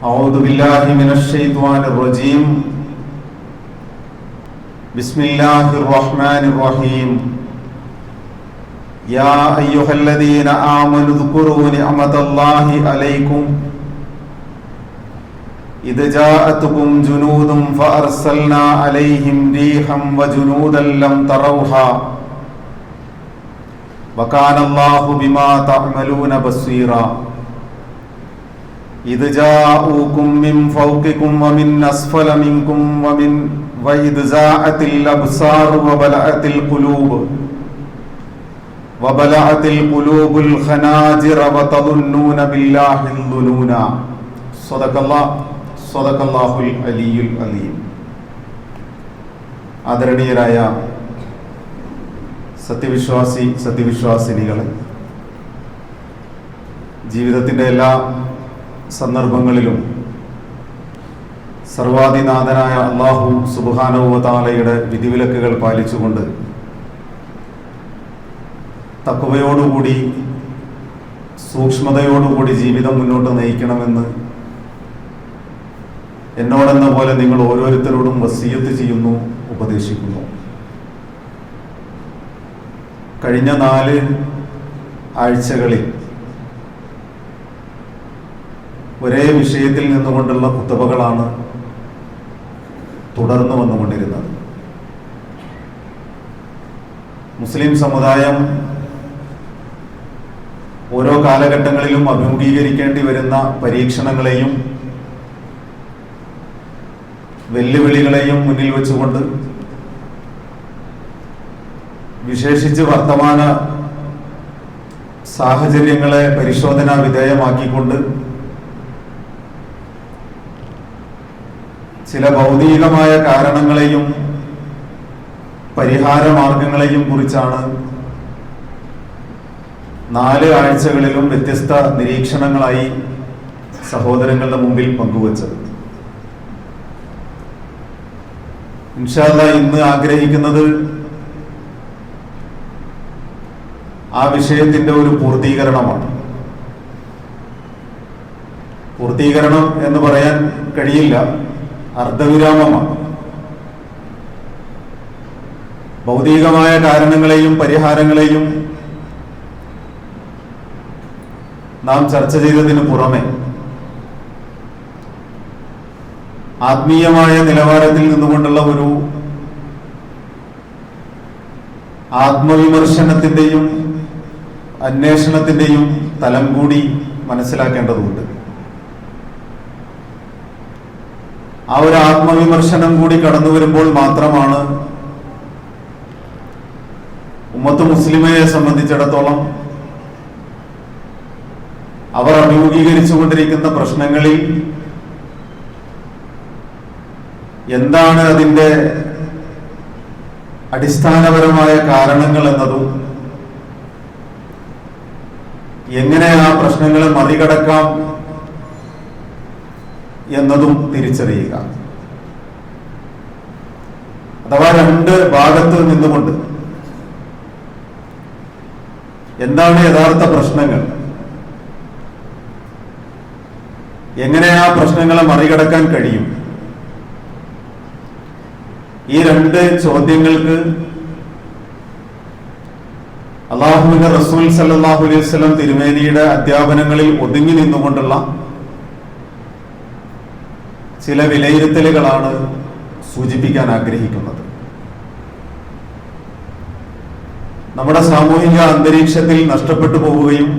أعوذ بالله من الشيطان الرجيم بسم الله الرحمن الرحيم يا أيها الذين آمنوا اذكروا نعمة الله عليكم إذ جاءتكم جنود فأرسلنا عليهم ريحا وجنودا لم تروها وكان الله بما تعملون بصيرا إذ جاءوكم من فوقكم ومن أسفل منكم وإذ زاغت الأبصار وبلغت القلوب الخناجر وتظنون بالله الظنونا صدق الله العلي العظيم. ആദരണീയരായ സത്യവിശ്വാസിനികളെ, ജീവിതത്തിൻ്റെ എല്ലാ സന്ദർഭങ്ങളിലും സർവാധിനാഥനായ അല്ലാഹു സുബ്ഹാനഹു വ തആലയുടെ വിധിവിലക്കുകൾ പാലിച്ചുകൊണ്ട് തഖ്വയോടുകൂടി സൂക്ഷ്മതയോടുകൂടി ജീവിതം മുന്നോട്ട് നയിക്കണമെന്ന് എന്നോടെന്ന പോലെ നിങ്ങൾ ഓരോരുത്തരോടും വസിയ്യത്ത് ചെയ്യുന്നു, ഉപദേശിക്കുന്നു. കഴിഞ്ഞ 4 ആഴ്ചകളിൽ ഒരേ വിഷയത്തിൽ നിന്നുകൊണ്ടുള്ള ഖുത്ബകളാണ് തുടർന്നു വന്നുകൊണ്ടിരുന്നത്. മുസ്ലിം സമുദായം ഓരോ കാലഘട്ടങ്ങളിലും അഭിമുഖീകരിക്കേണ്ടി വരുന്ന പരീക്ഷണങ്ങളെയും വെല്ലുവിളികളെയും മുന്നിൽ വെച്ചുകൊണ്ട്, വിശേഷിച്ച് വർത്തമാന സാഹചര്യങ്ങളെ പരിശോധനാ വിധേയമാക്കിക്കൊണ്ട് ചില ഭൗതികമായ കാരണങ്ങളെയും പരിഹാര മാർഗങ്ങളെയും കുറിച്ചാണ് 4 ആഴ്ചകളിലും വ്യത്യസ്ത നിരീക്ഷണങ്ങളായി സഹോദരങ്ങളുടെ മുമ്പിൽ പങ്കുവച്ചത്. ഇൻഷാ അല്ലാഹ് ഇന്ന് ആഗ്രഹിക്കുന്നത് ആ വിഷയത്തിന്റെ ഒരു പൂർത്തീകരണമാണ്. പൂർത്തീകരണം എന്ന് പറയാൻ കഴിയില്ല, അർദ്ധവിരാമമാണ്. ഭൗതികമായ കാരണങ്ങളെയും പരിഹാരങ്ങളെയും നാം ചർച്ച ചെയ്തതിനു പുറമെ ആത്മീയമായ നിലവാരത്തിൽ നിന്നുകൊണ്ടുള്ള ഒരു ആത്മവിമർശനത്തിന്റെയും അന്വേഷണത്തിന്റെയും തലം കൂടി മനസ്സിലാക്കേണ്ടതുണ്ട്. ആ ഒരു ആത്മവിമർശനം കൂടി കടന്നു വരുമ്പോൾ മാത്രമാണ് ഉമ്മത്ത് മുസ്ലിമയെ സംബന്ധിച്ചിടത്തോളം അവർ അഭിമുഖീകരിച്ചുകൊണ്ടിരിക്കുന്ന പ്രശ്നങ്ങളിൽ എന്താണ് അതിൻ്റെ അടിസ്ഥാനപരമായ കാരണങ്ങൾ എന്നതും എങ്ങനെ ആ പ്രശ്നങ്ങളെ മറികടക്കാം എന്നതും തിരിച്ചറിയുക. അഥവാ 2 ഭാഗത്ത് നിന്നുകൊണ്ട് എന്താണ് യഥാർത്ഥ പ്രശ്നങ്ങൾ, എങ്ങനെ ആ പ്രശ്നങ്ങളെ മറികടക്കാൻ കഴിയും, ഈ 2 ചോദ്യങ്ങൾക്ക് അല്ലാഹുവിന്റെ റസൂൽ സല്ലല്ലാഹു അലൈഹി വസല്ലം തിരുമേനിയുടെ അധ്യാപനങ്ങളിൽ ഒതുങ്ങി നിന്നുകൊണ്ടുള്ള ചില വിലയിരുത്തലുകളാണ് സൂചിപ്പിക്കാൻ ആഗ്രഹിക്കുന്നത്. നമ്മുടെ സാമൂഹിക അന്തരീക്ഷത്തിൽ നഷ്ടപ്പെട്ടു പോവുകയും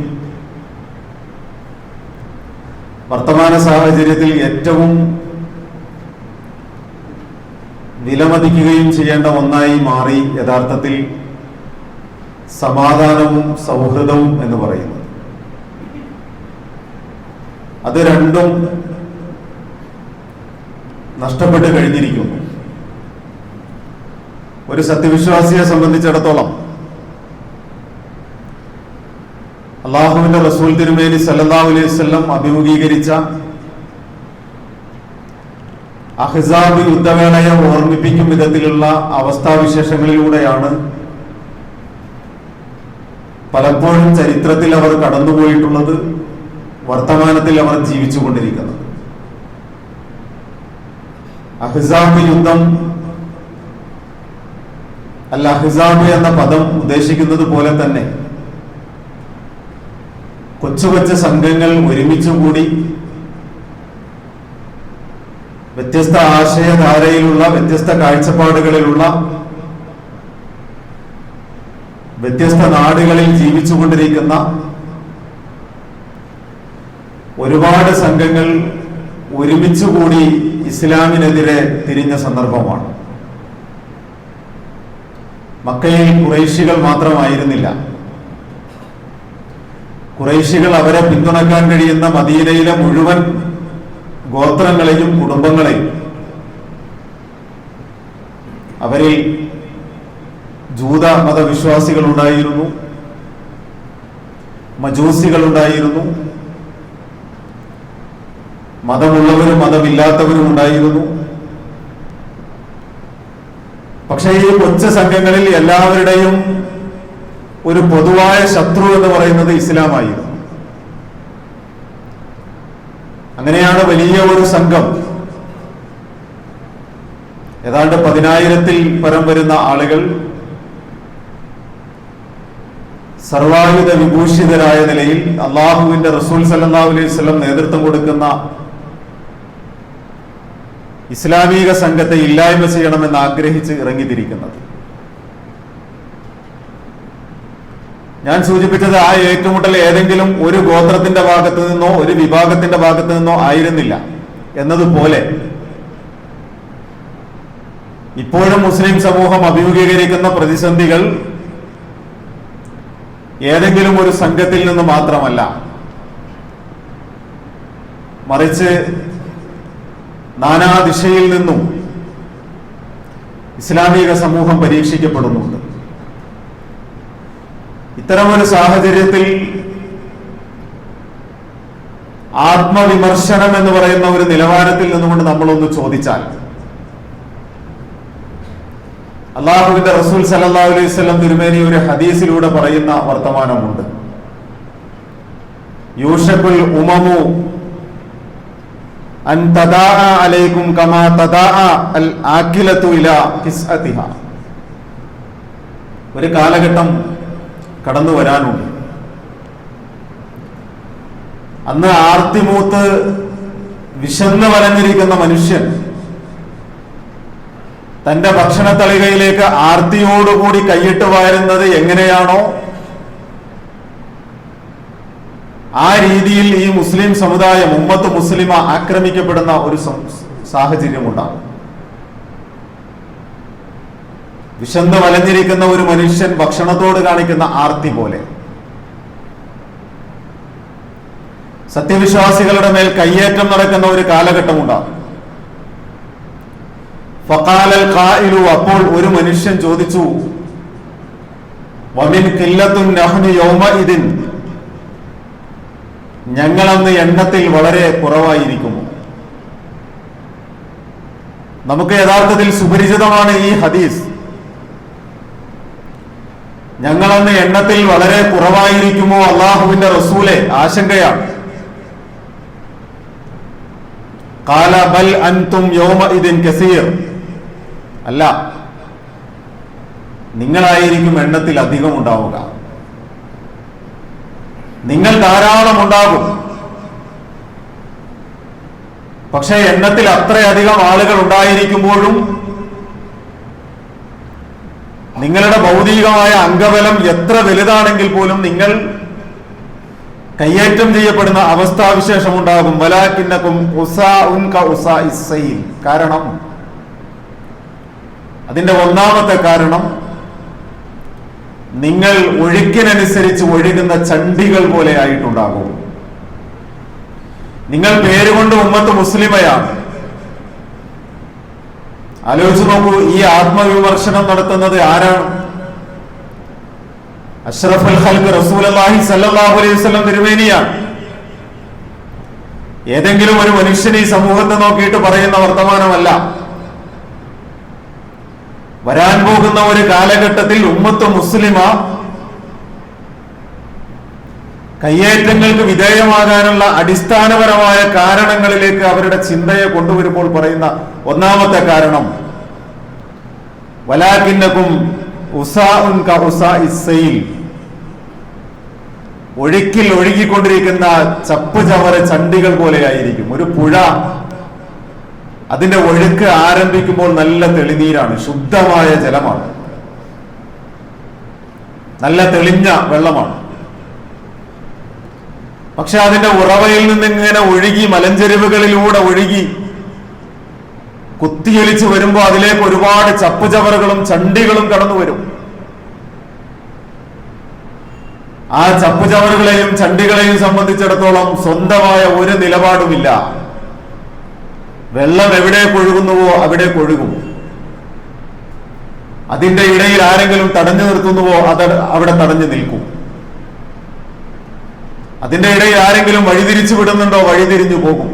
വർത്തമാന സാഹചര്യത്തിൽ ഏറ്റവും വിലമതിക്കുകയും ചെയ്യേണ്ട ഒന്നായി മാറി യഥാർത്ഥത്തിൽ സമാധാനവും സൗഹൃദവും എന്ന് പറയുന്നത്. അത് രണ്ടും നഷ്ടപ്പെട്ട് കഴിഞ്ഞിരിക്കുന്നു. ഒരു സത്യവിശ്വാസിയെ സംബന്ധിച്ചിടത്തോളം അല്ലാഹുവിന്റെ റസൂൽ തിരുമേനി സല്ലല്ലാഹു അലൈഹി വസല്ലം അഭിമുഖീകരിച്ച അഹ്സാബ് യുദ്ധവേളയെ ഓർമ്മിപ്പിക്കും വിധത്തിലുള്ള അവസ്ഥാവിശേഷങ്ങളിലൂടെയാണ് പലപ്പോഴും ചരിത്രത്തിൽ അവർ കടന്നുപോയിട്ടുള്ളത്, വർത്തമാനത്തിൽ അവർ ജീവിച്ചുകൊണ്ടിരിക്കുന്നത്. അഹ്സാബ് യുദ്ധം, അൽ അഹ്സാബ് എന്ന പദം ഉദ്ദേശിക്കുന്നത് പോലെ തന്നെ കൊച്ചു കൊച്ചു സംഘങ്ങൾ ഒരുമിച്ചുകൂടി വ്യത്യസ്ത ആശയധാരയിലുള്ള, വ്യത്യസ്ത കാഴ്ചപ്പാടുകളിലുള്ള, വ്യത്യസ്ത നാടുകളിൽ ജീവിച്ചുകൊണ്ടിരിക്കുന്ന ഒരുപാട് സംഘങ്ങൾ ഒരുമിച്ചുകൂടി ഇസ്ലാമിനെതിരെ തിരിഞ്ഞ സന്ദർഭമാണ്. മക്കയിൽ ഖുറൈശികൾ മാത്രമായിരുന്നില്ല. ഖുറൈശികൾ അവരെ പിന്തുണക്കാൻ കഴിയുന്ന മദീനയിലെ മുഴുവൻ ഗോത്രങ്ങളെയും കുടുംബങ്ങളെയും, അവരിൽ ജൂത മതവിശ്വാസികൾ ഉണ്ടായിരുന്നു, മജൂസികൾ ഉണ്ടായിരുന്നു, മതമുള്ളവരും മതമില്ലാത്തവരും ഉണ്ടായിരുന്നു. പക്ഷേ ഈ കൊച്ചു സംഘങ്ങളിൽ എല്ലാവരുടെയും ഒരു പൊതുവായ ശത്രു എന്ന് പറയുന്നത് ഇസ്ലാമായിരുന്നു. അങ്ങനെയാണ് വലിയ ഒരു സംഘം, ഏതാണ്ട് 10,000-ൽ പരം വരുന്ന ആളുകൾ സർവായുധ വിഭൂഷിതരായ നിലയിൽ അള്ളാഹുവിന്റെ റസൂൽ സല്ലല്ലാഹു അലൈഹി വസല്ലം നേതൃത്വം കൊടുക്കുന്ന ഇസ്ലാമിക സംഘത്തെ ഇല്ലായ്മ ചെയ്യണമെന്ന് ആഗ്രഹിച്ച് ഇറങ്ങിത്തിരിക്കുന്നത്. ഞാൻ സൂചിപ്പിച്ചത് ആ ഏറ്റുമുട്ടൽ ഏതെങ്കിലും ഒരു ഗോത്രത്തിന്റെ ഭാഗത്ത് നിന്നോ ഒരു വിഭാഗത്തിന്റെ ഭാഗത്ത് നിന്നോ ആയിരുന്നില്ല എന്നതുപോലെ ഇപ്പോഴും മുസ്ലിം സമൂഹം അഭിമുഖീകരിക്കുന്ന പ്രതിസന്ധികൾ ഏതെങ്കിലും ഒരു സംഘത്തിൽ നിന്ന് മാത്രമല്ല, മറിച്ച് നാനാദിശയിൽ നിന്നും ഇസ്ലാമിക സമൂഹം പരീക്ഷിക്കപ്പെടുന്നുണ്ട്. ഇത്തരമൊരു സാഹചര്യത്തിൽ ആത്മവിമർശനം എന്ന് പറയുന്ന ഒരു നിലവാരത്തിൽ നിന്നുകൊണ്ട് നമ്മളൊന്ന് ചോദിച്ചാൽ, അള്ളാഹുവിന്റെ റസൂൽ സല്ലല്ലാഹു അലൈഹി വസല്ലം തിരുമേനി ഒരു ഹദീസിലൂടെ പറയുന്ന വർത്തമാനമുണ്ട്. യൂഷകുൽ ഉമമു അൻ തദാഅ അലൈക്കും കമാ തദാഅ അൽ ആകിലതു ഇലാ ഖിസ്അതിഹാ. ഒരു കാലഘട്ടം കടന്നു വരാനുണ്ട്. അന്ന് ആർത്തിമൂത്ത് വിശന്ന് വലഞ്ഞിരിക്കുന്ന മനുഷ്യൻ തന്റെ ഭക്ഷണ തളികയിലേക്ക് ആർത്തിയോടുകൂടി കൈയിട്ട് വാരുന്നത് എങ്ങനെയാണോ ആ രീതിയിൽ ഈ മുസ്ലിം സമുദായം, ഉമ്മത്ത് മുസ്ലിമ ആക്രമിക്കപ്പെടുന്ന ഒരു സാഹചര്യമുണ്ടാകും. വിശന്ന് വലഞ്ഞിരിക്കുന്ന ഒരു മനുഷ്യൻ ഭക്ഷണത്തോട് കാണിക്കുന്ന ആർത്തി പോലെ സത്യവിശ്വാസികളുടെ മേൽ കയ്യേറ്റം നടക്കുന്ന ഒരു കാലഘട്ടമുണ്ടാകും. ഫഖാലൽ ഖായിലു, അപ്പോൾ ഒരു മനുഷ്യൻ ചോദിച്ചു, വമിൻ ഖില്ലത്തുൻ നഹ്നു യൗമഇദിൻ, ഞങ്ങളന്ന് എണ്ണത്തിൽ വളരെ കുറവായിരിക്കുമോ? നമുക്ക് യഥാർത്ഥത്തിൽ സുപരിചിതമാണ് ഈ ഹദീസ്. ഞങ്ങളന്ന് എണ്ണത്തിൽ വളരെ കുറവായിരിക്കുമോ അള്ളാഹുവിന്റെ റസൂലെ? ആശങ്കയാണ്. ഖാല ബൽ അൻതും യൗമഇദിൻ കസീർ, അല്ല, നിങ്ങളായിരിക്കും എണ്ണത്തിൽ അധികം ഉണ്ടാവുക, നിങ്ങൾ ധാരാളം ഉണ്ടാകും. പക്ഷേ എണ്ണത്തിൽ അത്രയധികം ആളുകൾ ഉണ്ടായിരിക്കുമ്പോഴും നിങ്ങളുടെ ഭൗതികമായ അംഗബലം എത്ര വലുതാണെങ്കിൽ പോലും നിങ്ങൾ കയ്യേറ്റം ചെയ്യപ്പെടുന്ന അവസ്ഥാവിശേഷം ഉണ്ടാകും. വലാകിന്നകും ഉസാഉൻ കഉസാഇസ് സൈൽ. കാരണം, അതിന്റെ ഒന്നാമത്തെ കാരണം, നിങ്ങൾ ഒഴുക്കിനനുസരിച്ച് ഒഴുകുന്ന ചണ്ടികൾ പോലെ ആയിട്ടുണ്ടാകും. നിങ്ങൾ പേരുകൊണ്ട് ഉമ്മത്ത് മുസ്ലിമയാണ്. ആലോചിച്ച് നോക്കൂ, ഈ ആത്മവിമർശനം നടത്തുന്നത് ആരാണ്? അഷ്റഫുൽ ഖൽഖ് റസൂലുള്ളാഹി സ്വല്ലല്ലാഹു അലൈഹി വസല്ലം തിരുമേനിയാണ്. ഏതെങ്കിലും ഒരു മനുഷ്യൻ ഈ സമൂഹത്തെ നോക്കിയിട്ട് പറയുന്ന വർത്തമാനമല്ല. വരാൻ പോകുന്ന ഒരു കാലഘട്ടത്തിൽ ഉമ്മത്ത് മുസ്ലിമ കയ്യേറ്റങ്ങൾക്ക് വിധേയമാകാനുള്ള അടിസ്ഥാനപരമായ കാരണങ്ങളിലേക്ക് അവരുടെ ചിന്തയെ കൊണ്ടുവരുമ്പോൾ പറയുന്ന ഒന്നാമത്തെ കാരണം വലാകിന്നകും ഉസാഉൻ കഉസാഇസ്സൈൽ, ഒഴുക്കിൽ ഒഴുകിക്കൊണ്ടിരിക്കുന്ന ചപ്പ് ചവറ് ചണ്ടികൾ പോലെയായിരിക്കും. ഒരു പുഴ അതിന്റെ ഒഴുക്ക് ആരംഭിക്കുമ്പോൾ നല്ല തെളിനീരാണ്, ശുദ്ധമായ ജലമാണ്, നല്ല തെളിഞ്ഞ വെള്ളമാണ്. പക്ഷെ അതിന്റെ ഉറവയിൽ നിന്നിങ്ങനെ ഒഴുകി മലഞ്ചെരിവുകളിലൂടെ ഒഴുകി കുത്തിയൊലിച്ച് വരുമ്പോൾ അതിലേക്ക് ഒരുപാട് ചപ്പുചവറുകളും ചണ്ടികളും കടന്നു വരും. ആ ചപ്പുചവറുകളെയും ചണ്ടികളെയും സംബന്ധിച്ചിടത്തോളം സ്വന്തമായ ഒരു നിലപാടുമില്ല. വെള്ളം എവിടേക്ക് ഒഴുകുന്നുവോ അവിടേക്ക് ഒഴുകും. അതിന്റെ ഇടയിൽ ആരെങ്കിലും തടഞ്ഞു നിർത്തുന്നുവോ അത് അവിടെ തടഞ്ഞു നിൽക്കും. അതിന്റെ ഇടയിൽ ആരെങ്കിലും വഴിതിരിച്ചു വിടുന്നുണ്ടോ വഴിതിരിഞ്ഞു പോകും.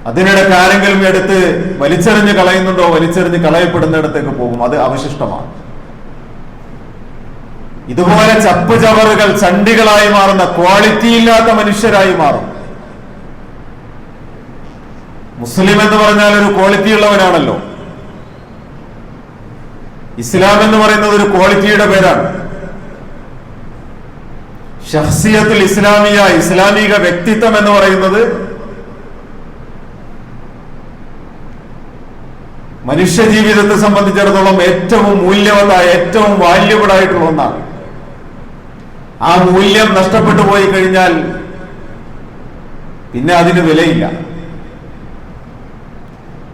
അതിനിടയ്ക്ക് ആരെങ്കിലും എടുത്ത് വലിച്ചെറിഞ്ഞ് കളയുന്നുണ്ടോ വലിച്ചെറിഞ്ഞ് കളയപ്പെടുന്നിടത്തേക്ക് പോകും. അത് അവശിഷ്ടമാണ്. ഇതുപോലെ ചപ്പ് ചവറുകൾ ചണ്ടികളായി മാറുന്ന, ക്വാളിറ്റി ഇല്ലാത്ത മനുഷ്യരായി മാറും. മുസ്ലിം എന്ന് പറഞ്ഞാൽ ഒരു ക്വാളിറ്റി ഉള്ളവനാണല്ലോ. ഇസ്ലാം എന്ന് പറയുന്നത് ഒരു ക്വാളിറ്റിയുടെ പേരാണ്. ഷഖ്സിയത്തുൽ ഇസ്ലാമിയ, ഇസ്ലാമിക വ്യക്തിത്വം എന്ന് പറയുന്നത് മനുഷ്യ ജീവിതത്തെ സംബന്ധിച്ചിടത്തോളം ഏറ്റവും മൂല്യവത്തായ, ഏറ്റവും വാല്യബിൾ ആയിട്ടുള്ള ഒന്നാണ്. ആ മൂല്യം നഷ്ടപ്പെട്ടു പോയി കഴിഞ്ഞാൽ പിന്നെ അതിന് വിലയില്ല.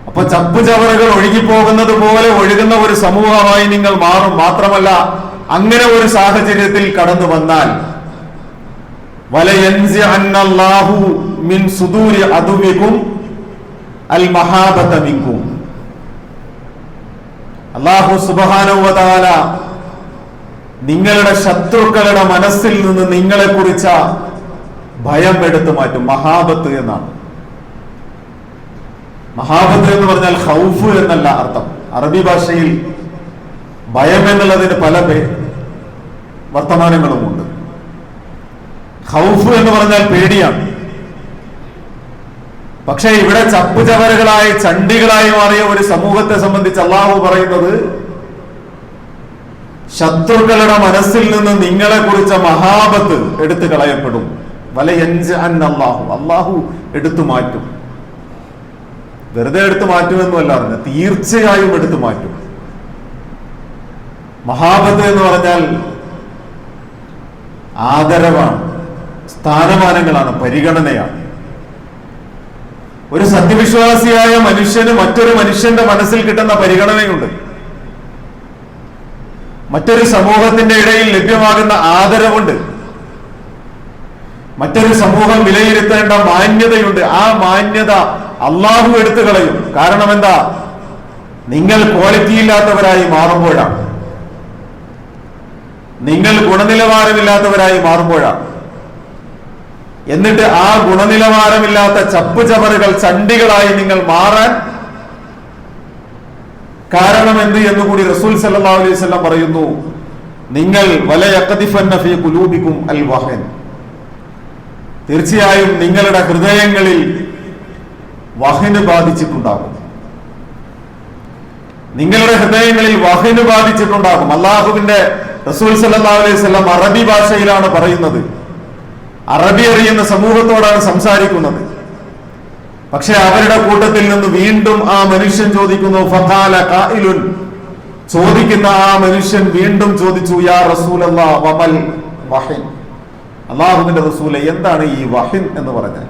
അപ്പൊ ചപ്പ് ചവറുകൾ ഒഴുകിപ്പോകുന്നത് പോലെ ഒഴുകുന്ന ഒരു സമൂഹമായി നിങ്ങൾ മാറും. മാത്രമല്ല, അങ്ങനെ ഒരു സാഹചര്യത്തിൽ കടന്നു വന്നാൽ വലയൻസിഅന്നല്ലാഹു മിൻ സുദൂരി അദുവികും അൽ മഹാബത മിൻകും, അല്ലാഹു സുബ്ഹാനഹു വ തആല നിങ്ങളുടെ ശത്രുക്കളുടെ മനസ്സിൽ നിന്ന് നിങ്ങളെ കുറിച്ച ഭയം എടുത്തു മാറ്റും. മഹാബത്ത് എന്നാണ്. മഹാബത്ത് എന്ന് പറഞ്ഞാൽ ഖൗഫ് എന്നല്ല അർത്ഥം. അറബി ഭാഷയിൽ ഭയം എന്നുള്ളതിന് പല വർത്തമാനങ്ങളുമുണ്ട്. ഖൗഫ് എന്ന് പറഞ്ഞാൽ പേടിയാണ്. പക്ഷെ ഇവിടെ ചപ്പുചവറുകളായി ചണ്ടികളായി മാറിയ ഒരു സമൂഹത്തെ സംബന്ധിച്ച് അള്ളാഹു പറയുന്നത് ശത്രുക്കളുടെ മനസ്സിൽ നിന്ന് നിങ്ങളെ കുറിച്ച മഹാബത്ത് എടുത്തു കളയപ്പെടും. വലയൻസിഅന്നല്ലാഹു, അള്ളാഹു എടുത്തു മാറ്റും. വെറുതെ എടുത്തു മാറ്റുമെന്നല്ല പറഞ്ഞത്, തീർച്ചയായും എടുത്തു മാറ്റും. മഹാബത്ത് എന്ന് പറഞ്ഞാൽ ആദരവാണ്, സ്ഥാനമാനങ്ങളാണ്, പരിഗണനയാണ്. ഒരു സത്യവിശ്വാസിയായ മനുഷ്യന് മറ്റൊരു മനുഷ്യന്റെ മനസ്സിൽ കിട്ടുന്ന പരിഗണനയുണ്ട്. മറ്റൊരു സമൂഹത്തിന്റെ ഇടയിൽ ലഭ്യമാകുന്ന ആദരവുണ്ട്. മറ്റൊരു സമൂഹം വിലയിരുത്തേണ്ട മാന്യതയുണ്ട്. ആ മാന്യത അള്ളാഹു എടുത്തു കളയും. കാരണം എന്താ? നിങ്ങൾ ക്വാളിറ്റി ഇല്ലാത്തവരായി മാറുമ്പോഴാണ്, നിങ്ങൾ ഗുണനിലവാരമില്ലാത്തവരായി മാറുമ്പോഴാണ്. എന്നിട്ട് ആ ഗുണനിലവാരമില്ലാത്ത ചപ്പ് ചവറുകൾ ചണ്ടികളായി നിങ്ങൾ മാറാൻ കാരണം എന്ത് എന്നുകൂടി റസൂൽ സല്ലല്ലാഹു അലൈഹി വസല്ലം പറയുന്നു. നിങ്ങൾ വലയഖദിഫന്ന ഫീ ഖുലൂബികും അൽ വഹൻ, തീർച്ചയായും നിങ്ങളുടെ ഹൃദയങ്ങളിൽ വഹന് ബാധിച്ചിട്ടുണ്ടാകും. നിങ്ങളുടെ ഹൃദയങ്ങളിൽ വഹന് ബാധിച്ചിട്ടുണ്ടാകും. അള്ളാഹുവിന്റെ റസൂൽ സല്ലല്ലാഹു അലൈഹി വസല്ലം അറബി ഭാഷയിലാണ് പറയുന്നത്. അറബി അറിയുന്ന സമൂഹത്തോടാണ് സംസാരിക്കുന്നത്. പക്ഷെ അവരുടെ കൂട്ടത്തിൽ നിന്ന് വീണ്ടും ആ മനുഷ്യൻ ചോദിക്കുന്നു. ഫഖാല ഖായിലുൻ, ചോദിക്കുന്ന ആ മനുഷ്യൻ വീണ്ടും ചോദിച്ചു, യാ റസൂലല്ലാഹ് വമൽ വഹിൻ, അള്ളാഹുവിന്റെ റസൂലെ എന്താണ് ഈ വഹിൻ എന്ന് പറഞ്ഞാൽ?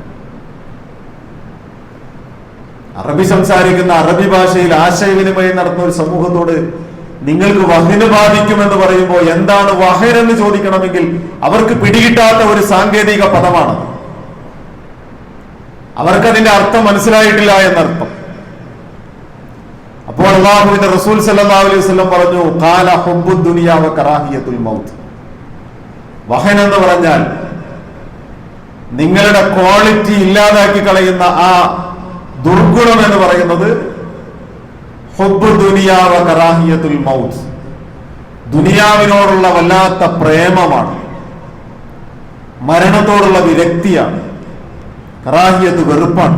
അറബി സംസാരിക്കുന്ന, അറബി ഭാഷയിൽ ആശയവിനിമയം നടത്തുന്ന ഒരു സമൂഹത്തോട് നിങ്ങൾക്ക് വഹിന് ബാധിക്കുമെന്ന് പറയുമ്പോൾ എന്താണ് വഹിൻ എന്ന് ചോദിക്കണമെങ്കിൽ അവർക്ക് പിടികിട്ടാത്ത ഒരു സാങ്കേതിക പദമാണ്. അവർക്കതിന്റെ അർത്ഥം മനസ്സിലായിട്ടില്ല എന്നർത്ഥം. അപ്പോൾ അല്ലാഹുവിന്റെ റസൂൽ സല്ലല്ലാഹു അലൈഹി വസല്ലം പറഞ്ഞു, ഖാല ഹുബ്ബുദ് ദുനിയ വ കറാഹിയത്തുൽ മൗത്ത്. വഹൻ എന്ന് പറഞ്ഞാൽ നിങ്ങളുടെ ക്വാളിറ്റി ഇല്ലാതാക്കി കളയുന്ന ആ ദുർഗുണം എന്ന് പറയുന്നത് ഹുബ്ബു ദുനിയ വ കറാഹിയത്തുൽ മൗത്ത്, ദുനിയാവിനോടുള്ള വല്ലാത്ത പ്രേമമാണ്. മരണത്തോടുള്ള വിരക്തിയാണ്, കറാഹിയത്ത്, വെറുപ്പാണ്.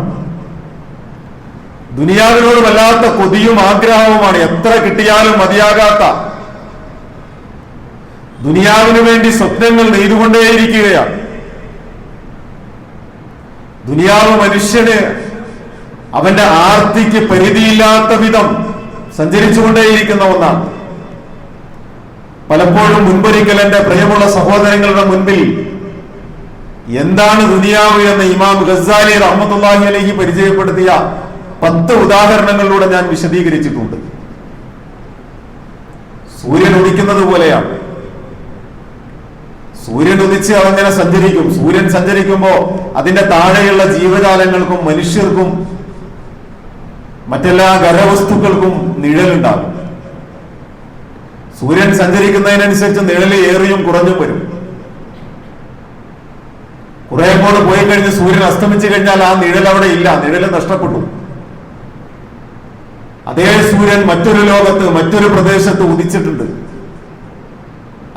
ദുനിയാവിനോട് വല്ലാത്ത കൊതിയും ആഗ്രഹവുമാണ്, എത്ര കിട്ടിയാലും മതിയാകാത്ത. ദുനിയാവിനു വേണ്ടി സ്വപ്നങ്ങൾ നെയ്തുകൊണ്ടേയിരിക്കുകയാണ്. ദുനിയാവ് മനുഷ്യന് അവന്റെ ആർത്തിക്ക് പരിധിയില്ലാത്ത വിധം സഞ്ചരിച്ചുകൊണ്ടേയിരിക്കുന്ന ഒന്നാണ്. പലപ്പോഴും മുൻപൊരിക്കൽ എന്റെ പ്രിയമുള്ള സഹോദരങ്ങളുടെ മുൻപിൽ എന്താണ് ദുനിയാവ് എന്ന് ഇമാം ഗസാലി റഹ്മത്തുള്ളാഹി അലൈഹി പരിചയപ്പെടുത്തിയ 10 ഉദാഹരണങ്ങളിലൂടെ ഞാൻ വിശദീകരിച്ചിട്ടുണ്ട്. സൂര്യൻ ഉദിക്കുന്നത് പോലെയാണ്. സൂര്യൻ ഉദിച്ച് അതങ്ങനെ സഞ്ചരിക്കും. സൂര്യൻ സഞ്ചരിക്കുമ്പോൾ അതിന്റെ താഴെയുള്ള ജീവജാലങ്ങൾക്കും മനുഷ്യർക്കും മറ്റെല്ലാ ഖരവസ്തുക്കൾക്കും നിഴലുണ്ടാകും. സൂര്യൻ സഞ്ചരിക്കുന്നതിനനുസരിച്ച് നിഴല് ഏറിയും കുറഞ്ഞും വരും. കുറെ അങ്ങോട്ട് പോയി കഴിഞ്ഞ് സൂര്യൻ അസ്തമിച്ചു കഴിഞ്ഞാൽ ആ നിഴൽ അവിടെ ഇല്ല, നിഴല് നഷ്ടപ്പെട്ടു. അതേ സൂര്യൻ മറ്റൊരു ലോകത്ത്, മറ്റൊരു പ്രദേശത്ത് ഉദിച്ചിട്ടുണ്ട്.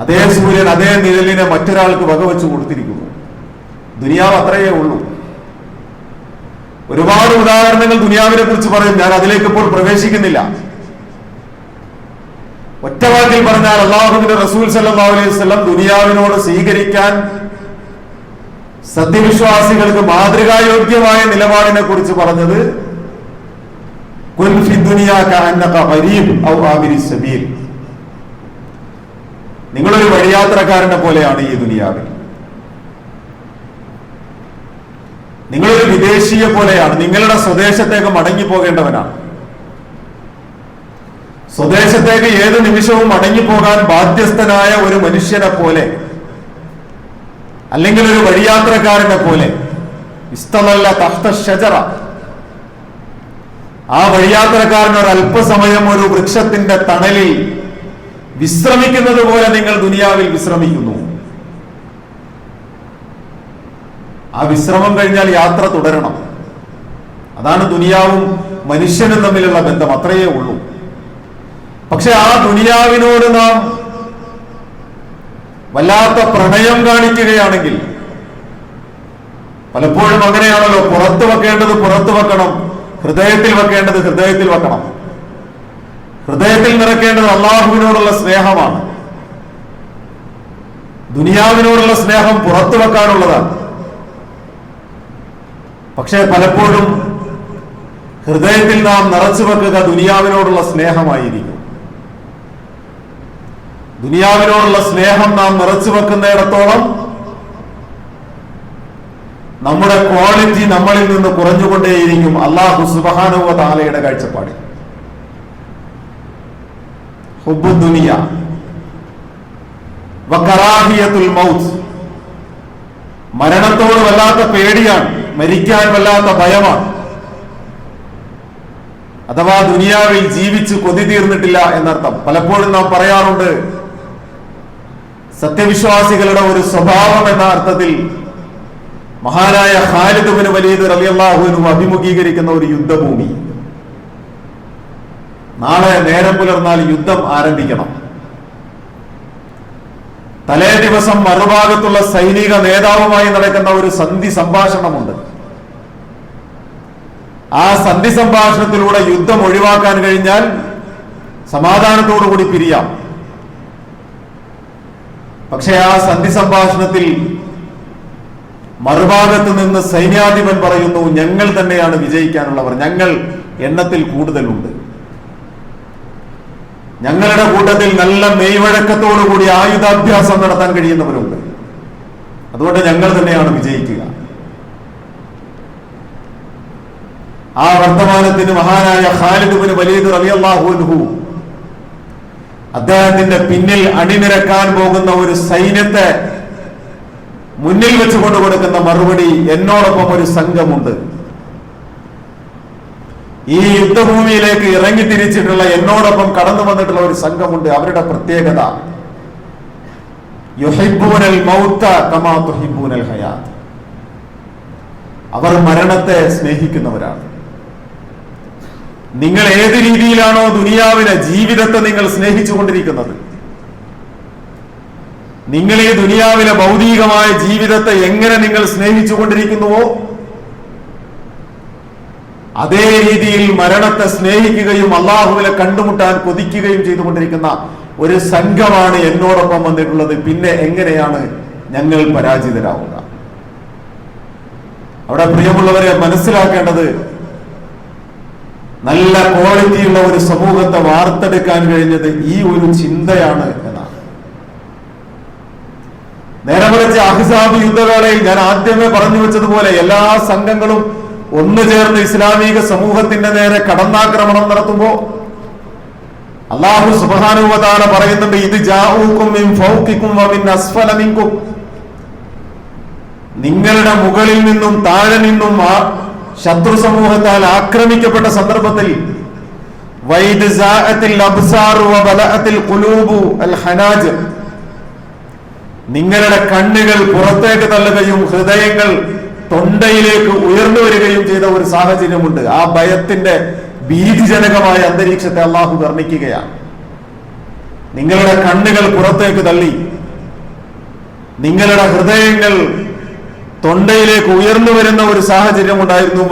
അതേ സൂര്യൻ അതേ നിഴലിനെ മറ്റൊരാൾക്ക് വകവെച്ച് കൊടുത്തിരിക്കുന്നു. ദുനിയാവ് അത്രയേ ഉള്ളൂ. ഒരുപാട് ഉദാഹരണങ്ങൾ ദുനിയാവിനെ കുറിച്ച് പറയും, ഞാൻ അതിലേക്ക് ഇപ്പോൾ പ്രവേശിക്കുന്നില്ല. ഒറ്റവാക്കിൽ പറഞ്ഞാൽ അല്ലാഹുവിന്റെ റസൂൽ സല്ലല്ലാഹു അലൈഹി വസല്ലം ദുനിയാവിനോട് സ്വീകരിക്കാൻ സത്യവിശ്വാസികൾക്ക് മാതൃകായോഗ്യമായ നിലപാടിനെ കുറിച്ച് പറഞ്ഞത് കുൻ ഫി ദുനിയാ കഅന്നക ഗരീബ് ഔ ആബിരി സബീൽ, നിങ്ങളൊരു വഴിയാത്രക്കാരനെ പോലെയാണ് ഈ ദുനിയാവിൽ. നിങ്ങളൊരു വിദേശിയെ പോലെയാണ്, നിങ്ങളുടെ സ്വദേശത്തേക്ക് മടങ്ങി പോകേണ്ടവനാണ്. സ്വദേശത്തേക്ക് ഏത് നിമിഷവും മടങ്ങിപ്പോകാൻ ബാധ്യസ്ഥനായ ഒരു മനുഷ്യനെ പോലെ, അല്ലെങ്കിൽ ഒരു വഴിയാത്രക്കാരനെ പോലെ. ഇസ്തലല്ല തഹ്ത ഷജറ, ആ വഴിയാത്രക്കാരൻ ഒരു അല്പസമയം ഒരു വൃക്ഷത്തിന്റെ തണലിൽ വിശ്രമിക്കുന്നത് പോലെ നിങ്ങൾ ദുനിയാവിൽ വിശ്രമിക്കുന്നു. ആ വിശ്രമം കഴിഞ്ഞാൽ യാത്ര തുടരണം. അതാണ് ദുനിയാവും മനുഷ്യനും തമ്മിലുള്ള ബന്ധം, അത്രയേ ഉള്ളൂ. പക്ഷെ ആ ദുനിയാവിനോട് നാം വല്ലാത്ത പ്രണയം കാണിക്കുകയാണെങ്കിൽ, പലപ്പോഴും അങ്ങനെയാണല്ലോ, പുറത്തു വെക്കേണ്ടത് പുറത്തു വെക്കണം, ഹൃദയത്തിൽ വെക്കേണ്ടത് ഹൃദയത്തിൽ വെക്കണം. ഹൃദയത്തിൽ നിറയ്ക്കേണ്ടത് അള്ളാഹുവിനോടുള്ള സ്നേഹമാണ്. ദുനിയാവിനോടുള്ള സ്നേഹം പുറത്തു വെക്കാനുള്ളതാണ്. പക്ഷേ പലപ്പോഴും ഹൃദയത്തിൽ നാം നിറച്ചു വെക്കുക ദുനിയാവിനോടുള്ള സ്നേഹമായിരിക്കും. ദുനിയാവിനോടുള്ള സ്നേഹം നാം നിറച്ചു വെക്കുന്നിടത്തോളം നമ്മുടെ ക്വാളിറ്റി നമ്മളിൽ നിന്ന് കുറഞ്ഞുകൊണ്ടേയിരിക്കും. അല്ലാഹു സുബ്ഹാനഹു വ തആലയുടെ കാഴ്ചപ്പാടിൽ ഹുബ്ബു ദുനിയ വ കറാഹിയത്തുൽ മൗത്ത്, മരണത്തോട് വല്ലാത്ത പേടിയാണ്, മരിക്കാൻ വല്ലാത്ത ഭയമാണ്. അഥവാ ദുനിയാവിൽ ജീവിച്ച് കൊതി തീർന്നിട്ടില്ല എന്നർത്ഥം. പലപ്പോഴും നാം പറയാറുണ്ട്, സത്യവിശ്വാസികളുടെ ഒരു സ്വഭാവം എന്ന അർത്ഥത്തിൽ മഹാനായ ഖാലിദ് ഇബ്നു വലീദ് റളിയല്ലാഹു അൻഹു അഭിമുഖീകരിക്കുന്ന ഒരു യുദ്ധഭൂമി. നാളെ നേരം പുലർന്നാൽ യുദ്ധം ആരംഭിക്കണം. തലേ ദിവസം മറുഭാഗത്തുള്ള സൈനിക നേതാവുമായി നടക്കുന്ന ഒരു സന്ധി സംഭാഷണമുണ്ട്. ആ സന്ധി സംഭാഷണത്തിലൂടെ യുദ്ധം ഒഴിവാക്കാൻ കഴിഞ്ഞാൽ സമാധാനത്തോടുകൂടി പിരിയാം. പക്ഷെ ആ സന്ധി സംഭാഷണത്തിൽ മറുഭാഗത്ത് നിന്ന് സൈന്യാധിപൻ പറയുന്നു, ഞങ്ങൾ തന്നെയാണ് വിജയിക്കാനുള്ളവർ, ഞങ്ങൾ എണ്ണത്തിൽ കൂടുതലുണ്ട്, ഞങ്ങളുടെ കൂട്ടത്തിൽ നല്ല മെയ്വഴക്കത്തോടുകൂടി ആയുധാഭ്യാസം നടത്താൻ കഴിയുന്നവരുണ്ട്, അതുകൊണ്ട് ഞങ്ങൾ തന്നെയാണ് വിജയിക്കുക. ആ വർത്തമാനത്തിന് മഹാനായ ഖാലിദ് ഇബ്നു വലീദ് റളിയല്ലാഹു അൻഹു അദ്ദേഹത്തിന്റെ പിന്നിൽ അണിനിരക്കാൻ പോകുന്ന ഒരു സൈന്യത്തെ മുന്നിൽ വെച്ചുകൊണ്ട് കൊടുക്കുന്ന മറുപടി, എന്നോടൊപ്പം ഒരു സംഘമുണ്ട്, ഈ യുദ്ധഭൂമിയിലേക്ക് ഇറങ്ങി തിരിച്ചിട്ടുള്ള എന്നോടൊപ്പം കടന്നു വന്നിട്ടുള്ള ഒരു സംഘമുണ്ട്. അവരുടെ പ്രത്യേകത യുഹിബ്ബൂനൽ മൗത കമാ തുഹിബ്ബൂനൽ ഹയാത്ത്, അവർ മരണത്തെ സ്നേഹിക്കുന്നവരാണ്. നിങ്ങൾ ഏത് രീതിയിലാണോ ദുനിയാവിനെ, ജീവിതത്തെ നിങ്ങൾ സ്നേഹിച്ചുകൊണ്ടിരിക്കുന്നത്, നിങ്ങൾ ഈ ദുനിയാവിലെ ഭൗതികമായ ജീവിതത്തെ എങ്ങനെ നിങ്ങൾ സ്നേഹിച്ചു കൊണ്ടിരിക്കുന്നുവോ അതേ രീതിയിൽ മരണത്തെ സ്നേഹിക്കുകയും അള്ളാഹുവിനെ കണ്ടുമുട്ടാൻ കൊതിക്കുകയും ചെയ്തുകൊണ്ടിരിക്കുന്ന ഒരു സംഘമാണ് എന്നോടൊപ്പം വന്നിട്ടുള്ളത്. പിന്നെ എങ്ങനെയാണ് ഞങ്ങൾ പരാജിതരാവുക? അവിടെ പ്രിയമുള്ളവരെ മനസ്സിലാക്കേണ്ടത്, നല്ല ക്വാളിറ്റിയുള്ള ഒരു സമൂഹത്തെ വാർത്തെടുക്കാൻ കഴിഞ്ഞത് ഈ ഒരു ചിന്തയാണ് എന്നാണ്. നേരെ മറിച്ച് അഹ്സാബ് യുദ്ധവേളയിൽ ഞാൻ ആദ്യമേ പറഞ്ഞു വെച്ചതുപോലെ എല്ലാ സംഘങ്ങളും ഒന്നു ചേർന്ന് ഇസ്ലാമിക സമൂഹത്തിന്റെ നേരെ കടന്നാക്രമണം നടത്തുമ്പോ അല്ലാഹു സുബ്ഹാനഹു വ തആല പറയുന്നുണ്ട്, ഇത് ജാഊകും മിൻ ഫൗഖികും വ മിൻ അസ്ഫല മിൻകും, നിങ്ങളുടെ മുകളിൽ നിന്നും താഴെ നിന്നും ശത്രു സമൂഹത്താൽ ആക്രമിക്കപ്പെട്ട സന്ദർഭത്തിൽ വൈദ് സാഅത്തിൽ അബ്സാറു വ ബലഅത്തിൽ ഖുലൂബു അൽ ഹനാജിർ, നിങ്ങളുടെ കണ്ണുകൾ പുറത്തേക്ക് തള്ളുകയും ഹൃദയങ്ങൾ തൊണ്ടയിലേക്ക് ഉയർന്നു വരികയും ചെയ്ത ഒരു സാഹചര്യമുണ്ട്. ആ ഭയത്തിന്റെ ഭീതിജനകമായ അന്തരീക്ഷത്തെ അള്ളാഹു വർണ്ണിക്കുകയാണ്. നിങ്ങളുടെ കണ്ണുകൾ പുറത്തേക്ക് തള്ളി, നിങ്ങളുടെ ഹൃദയങ്ങൾ തൊണ്ടയിലേക്ക് ഉയർന്നു വരുന്ന ഒരു സാഹചര്യം ഉണ്ടായിരുന്നു.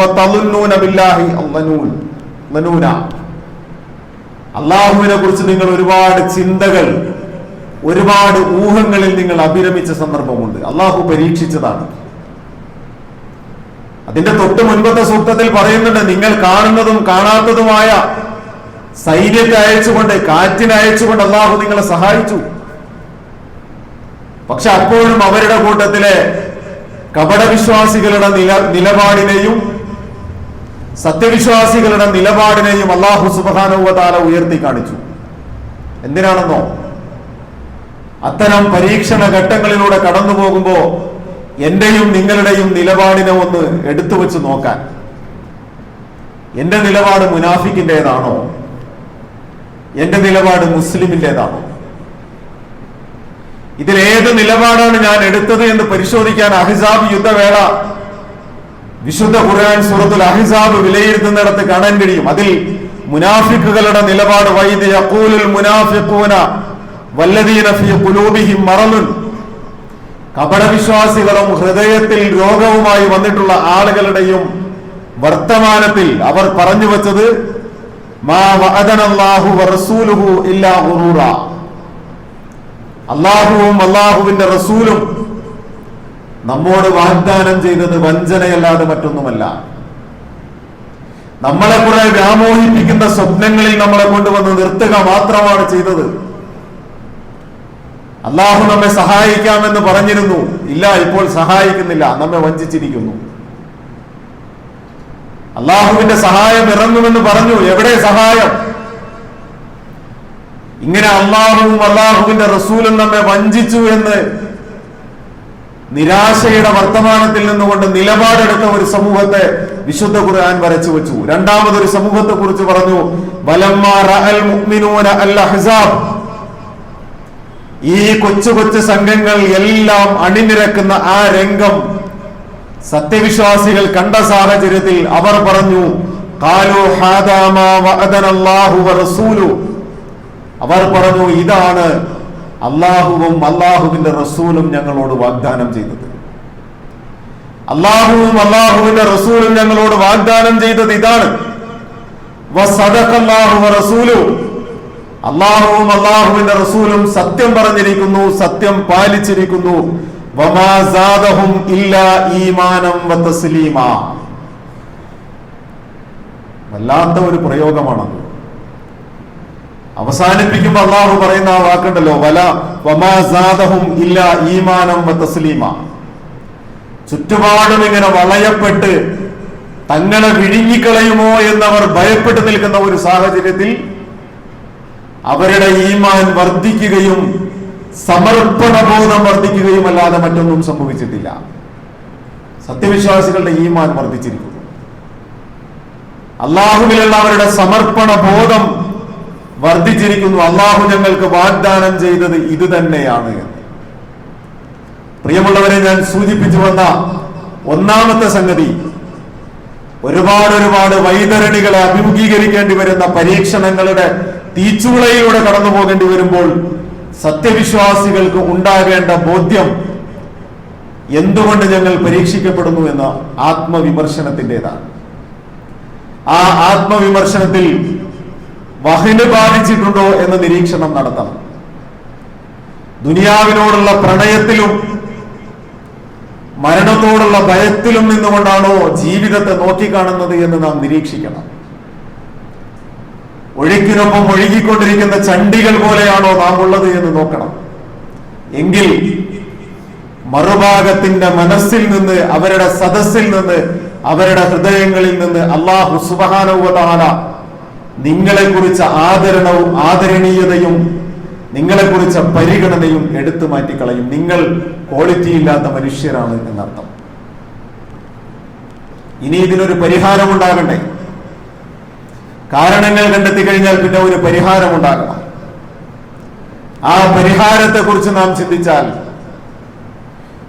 അള്ളാഹുവിനെ കുറിച്ച് നിങ്ങൾ ഒരുപാട് ചിന്തകൾ, ഒരുപാട് ഊഹങ്ങളിൽ നിങ്ങൾ അഭിരമിച്ച സന്ദർഭമുണ്ട്. അള്ളാഹു പരീക്ഷിച്ചതാണ്. അതിന്റെ തൊട്ട് മുൻപത്തെ സൂക്തത്തിൽ പറയുന്നുണ്ട്, നിങ്ങൾ കാണുന്നതും കാണാത്തതുമായ സൈന്യത്തെ അയച്ചുകൊണ്ട്, കാറ്റിനെ അയച്ചുകൊണ്ട് അള്ളാഹു നിങ്ങളെ സഹായിച്ചു. പക്ഷെ അപ്പോഴും അവരുടെ കൂട്ടത്തിലെ കപടവിശ്വാസികളുടെ നിലപാടിനെയും സത്യവിശ്വാസികളുടെ നിലപാടിനെയും അല്ലാഹു സുബ്ഹാനഹു വ തആല ഉയർത്തി കാണിച്ചു. എന്തിനാണെന്നോ, അത്തരം പരീക്ഷണ ഘട്ടങ്ങളിലൂടെ കടന്നു പോകുമ്പോ എന്റെയും നിങ്ങളുടെയും നിലപാടിനെ ഒന്ന് എടുത്തു വെച്ച് നോക്കാൻ. എന്റെ നിലപാട് മുനാഫിക്കിന്റേതാണോ, എന്റെ നിലപാട് മുസ്ലിമിന്റേതാണോ? ഇതിലേത് നിലപാടാണ് ഞാൻ എടുത്തത് എന്ന് പരിശോധിക്കാൻ അഹ്സാബ് യുദ്ധവേള വിശുദ്ധ ഖുർആൻ സൂറത്തുൽ അഹ്സാബ് വിലയിരുത്തുന്നിടത്ത് കാണാൻ കഴിയും. അതിൽ മുനാഫിക്കുകളുടെ നിലപാട് വൈദ് യഖൂലുൽ മുനാഫിഖൂന വല്ലദീന ഫീ ഖുലൂബിഹിം മറദുൻ, കപടവിശ്വാസികളും ഹൃദയത്തിൽ രോഗവുമായി വന്നിട്ടുള്ള ആളുകളുടെയും വർത്തമാനത്തിൽ അവർ പറഞ്ഞു വച്ചത് മാ വഅദനല്ലാഹു വറസൂലുഹു ഇല്ലാ ഗുറൂറ, അല്ലാഹുവും അല്ലാഹുവിന്റെ റസൂലും നമ്മോട് വാഗ്ദാനം ചെയ്തത് വഞ്ചനയല്ലാതെ മറ്റൊന്നുമല്ല. നമ്മളെ കുറെ വ്യാമോഹിപ്പിക്കുന്ന സ്വപ്നങ്ങളിൽ നമ്മളെ കൊണ്ടുവന്ന് നിർത്തുക മാത്രമാണ് ചെയ്തത്. അള്ളാഹു നമ്മെ സഹായിക്കാമെന്ന് പറഞ്ഞിരുന്നു, ഇല്ല, ഇപ്പോൾ സഹായിക്കുന്നില്ല, നമ്മെ വഞ്ചിച്ചിരിക്കുന്നു. അള്ളാഹുവിന്റെ സഹായം ഇറങ്ങുമെന്ന് പറഞ്ഞു, എവിടെ സഹായം? ഇങ്ങനെ അള്ളാഹുവും അള്ളാഹുവിന്റെ റസൂലും നമ്മെ വഞ്ചിച്ചു എന്ന് നിരാശയുടെ വർത്തമാനത്തിൽ നിന്നുകൊണ്ട് നിലപാടെടുത്ത ഒരു സമൂഹത്തെ വിശുദ്ധ ഖുർആൻ വരച്ചു വെച്ചു. രണ്ടാമതൊരു സമൂഹത്തെ കുറിച്ച് പറഞ്ഞു, വലമ്മാ റഅൽ മുഅ്മിനൂന അൽ അഹ്സാബ്, ഈ കൊച്ചു കൊച്ചു സംഘങ്ങൾ എല്ലാം അണിനിരക്കുന്ന ആ രംഗം സത്യവിശ്വാസികൾ കണ്ട സാഹചര്യത്തിൽ അവർ പറഞ്ഞു, ഖാലു ഹാദാ മാ വഅദനല്ലാഹു വറസൂലു, അവർ പറഞ്ഞു, ഇതാണ് അള്ളാഹുവും അള്ളാഹുവിന്റെ റസൂലും ഞങ്ങളോട് വാഗ്ദാനം ചെയ്തത്. അള്ളാഹുവും അള്ളാഹുവിന്റെ റസൂലും ഞങ്ങളോട് വാഗ്ദാനം ചെയ്തത് ഇതാണ്. വസദഖല്ലാഹു വറസൂലു, അള്ളാഹുവും അള്ളാഹുവിന്റെ റസൂലും സത്യം പറഞ്ഞിരിക്കുന്നു, സത്യം പാലിച്ചിരിക്കുന്നു. വമാ സാദഹും ഇല്ലാ ഈമാനം വതസ്ലീമാ. വല്ലാത്ത ഒരു പ്രയോഗമാണത്. അവസാനിപ്പിക്കുമ്പോൾ അള്ളാഹു പറയുന്ന ആ വാക്കുണ്ടല്ലോ, വമാ സാദഹും ഇല്ലാ ഈമാനം വതസ്ലീമാ. ചുറ്റുപാടും ഇങ്ങനെ വളയപ്പെട്ട് തങ്ങളെ വിഴുങ്ങിക്കളയുമോ എന്നവർ ഭയപ്പെട്ടു നിൽക്കുന്ന ഒരു സാഹചര്യത്തിൽ അവരുടെ ഈമാൻ വർദ്ധിക്കുകയും സമർപ്പണബോധം വർദ്ധിക്കുകയും അല്ലാതെ മറ്റൊന്നും സംഭവിച്ചിട്ടില്ല. സത്യവിശ്വാസികളുടെ ഈമാൻ വർദ്ധിച്ചിരിക്കുന്നു. അള്ളാഹുവിലുള്ള അവരുടെ സമർപ്പണ ബോധം വർദ്ധിച്ചിരിക്കുന്നു. അള്ളാഹു ഞങ്ങൾക്ക് വാഗ്ദാനം ചെയ്തത് ഇത് തന്നെയാണ് എന്ന്. പ്രിയമുള്ളവരെ, ഞാൻ സൂചിപ്പിച്ചു വന്ന ഒന്നാമത്തെ സംഗതി, ഒരുപാട് വൈതരണികളെ അഭിമുഖീകരിക്കേണ്ടി വരുന്ന പരീക്ഷണങ്ങളുടെ തീച്ചുളയിലൂടെ കടന്നു പോകേണ്ടി വരുമ്പോൾ സത്യവിശ്വാസികൾക്ക് ഉണ്ടാകേണ്ട ബോധ്യം എന്തുകൊണ്ട് ഞങ്ങൾ പരീക്ഷിക്കപ്പെടുന്നു എന്ന ആത്മവിമർശനത്തിൻ്റെതാണ്. ആ ആത്മവിമർശനത്തിൽ വഹ്ന് ബാധിച്ചിട്ടുണ്ടോ എന്ന നിരീക്ഷണം നടത്തണം. ദുനിയാവിനോടുള്ള പ്രണയത്തിലും മരണത്തോടുള്ള ഭയത്തിലും നിന്നുകൊണ്ടാണോ ജീവിതത്തെ നോക്കിക്കാണുന്നത് എന്ന് നാം നിരീക്ഷിക്കണം. ഒഴുക്കിനൊപ്പം ഒഴുകിക്കൊണ്ടിരിക്കുന്ന ചണ്ടികൾ പോലെയാണോ നാം ഉള്ളത് എന്ന് നോക്കണം. എങ്കിൽ മറുഭാഗത്തിന്റെ മനസ്സിൽ നിന്ന്, അവരുടെ സദസ്സിൽ നിന്ന്, അവരുടെ ഹൃദയങ്ങളിൽ നിന്ന് അല്ലാഹു സുബ്ഹാനഹു വ തആല നിങ്ങളെക്കുറിച്ച് ആദരണീയതയും നിങ്ങളെക്കുറിച്ച് പരിഗണനയും എടുത്തു മാറ്റിക്കളയും. നിങ്ങൾ ക്വാളിറ്റി ഇല്ലാത്ത മനുഷ്യരാണ് എന്നർത്ഥം. ഇനി ഇതിനൊരു പരിഹാരമുണ്ടാകണ്ടേ? കാരണങ്ങൾ കണ്ടെത്തി കഴിഞ്ഞാൽ പിന്നെ ഒരു പരിഹാരമുണ്ടാകണം. ആ പരിഹാരത്തെ കുറിച്ച് നാം ചിന്തിച്ചാൽ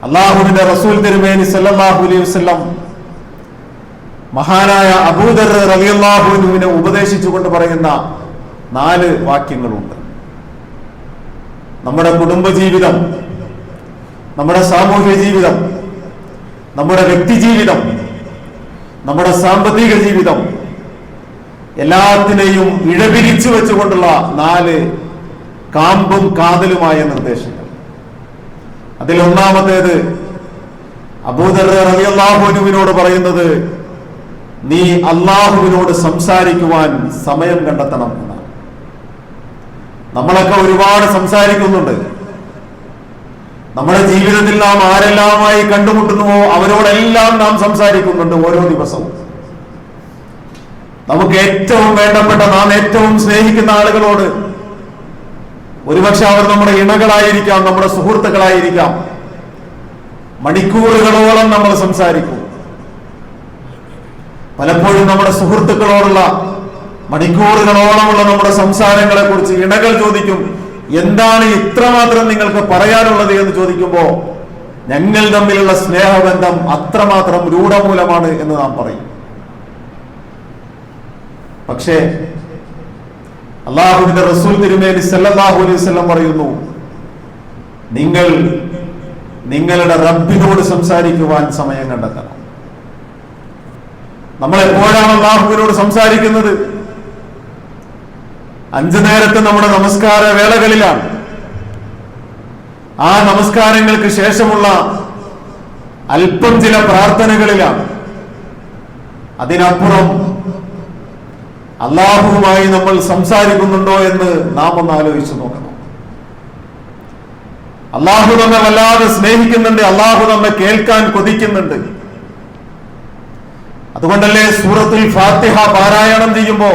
അല്ലാഹുവിന്റെ റസൂൽ തിരുമേനി സല്ലല്ലാഹു അലൈഹി വസല്ലം മഹാനായ അബൂദർ റളിയല്ലാഹു അൻഹുവിനെ ഉപദേശിച്ചുകൊണ്ട് പറയുന്ന 4 വാക്യങ്ങളുണ്ട്. നമ്മുടെ കുടുംബജീവിതം, നമ്മുടെ സാമൂഹ്യ ജീവിതം, നമ്മുടെ വ്യക്തി ജീവിതം, നമ്മുടെ സാമ്പത്തിക ജീവിതം എല്ലാത്തിനെയും ഇഴപിരിച്ചു വെച്ചുകൊണ്ടുള്ള 4 കാമ്പും കാതലുമായ നിർദ്ദേശങ്ങൾ. അതിൽ ഒന്നാമത്തേത് അബൂദർ റളിയല്ലാഹു അൻഹുവിനോട് പറയുന്നത്, നീ അല്ലാഹുവിനോട് സംസാരിക്കുവാൻ സമയം കണ്ടെത്തണം എന്നാണ്. നമ്മളൊക്കെ ഒരുപാട് സംസാരിക്കുന്നുണ്ട്. നമ്മുടെ ജീവിതത്തിൽ നാം ആരെല്ലാമായി കണ്ടുമുട്ടുന്നുവോ അവരോടെല്ലാം നാം സംസാരിക്കുന്നുണ്ട് ഓരോ ദിവസവും. നമുക്ക് ഏറ്റവും വേണ്ടപ്പെട്ട, നാം ഏറ്റവും സ്നേഹിക്കുന്ന ആളുകളോട്, ഒരുപക്ഷെ അവർ നമ്മുടെ ഇണകളായിരിക്കാം, നമ്മുടെ സുഹൃത്തുക്കളായിരിക്കാം, മണിക്കൂറുകളോളം നമ്മൾ സംസാരിക്കും. പലപ്പോഴും നമ്മുടെ സുഹൃത്തുക്കളോടുള്ള മണിക്കൂറുകളോളമുള്ള നമ്മുടെ സംസാരങ്ങളെ കുറിച്ച് ഇണകൾ ചോദിക്കും, എന്താണ് ഇത്രമാത്രം നിങ്ങൾക്ക് പറയാനുള്ളത് എന്ന് ചോദിക്കുമ്പോൾ ഞങ്ങൾ തമ്മിലുള്ള സ്നേഹബന്ധം അത്രമാത്രം രൂഢമൂലമാണ് എന്ന് നാം പറയും. പക്ഷേ അല്ലാഹുവിന്റെ റസൂൽ തിരുമേനി സല്ലല്ലാഹു അലൈഹി വസല്ലം പറയുന്നു, നിങ്ങൾ നിങ്ങളുടെ റബ്ബിനോട് സംസാരിക്കുവാൻ സമയം കണ്ടെത്തണം. നമ്മൾ എപ്പോഴാണ് അല്ലാഹുവിനോട് സംസാരിക്കുന്നത്? 5 നേരത്തെ നമ്മുടെ നമസ്കാര വേളകളിലാണ്. ആ നമസ്കാരങ്ങൾക്ക് ശേഷമുള്ള അല്പം ചില പ്രാർത്ഥനകളിലാണ്. അതിനപ്പുറം അല്ലാഹുവുമായി നമ്മൾ സംസാരിക്കുന്നുണ്ടോ എന്ന് നാം ഒന്ന് ആലോചിച്ചു നോക്കണം. അല്ലാഹു നമ്മെ വല്ലാതെ സ്നേഹിക്കുന്നുണ്ട്. അല്ലാഹു നമ്മെ കേൾക്കാൻ കൊതിക്കുന്നുണ്ട്. അതുകൊണ്ടല്ലേ സൂറത്തുൽ ഫാത്തിഹ പാരായണം ചെയ്യുമ്പോ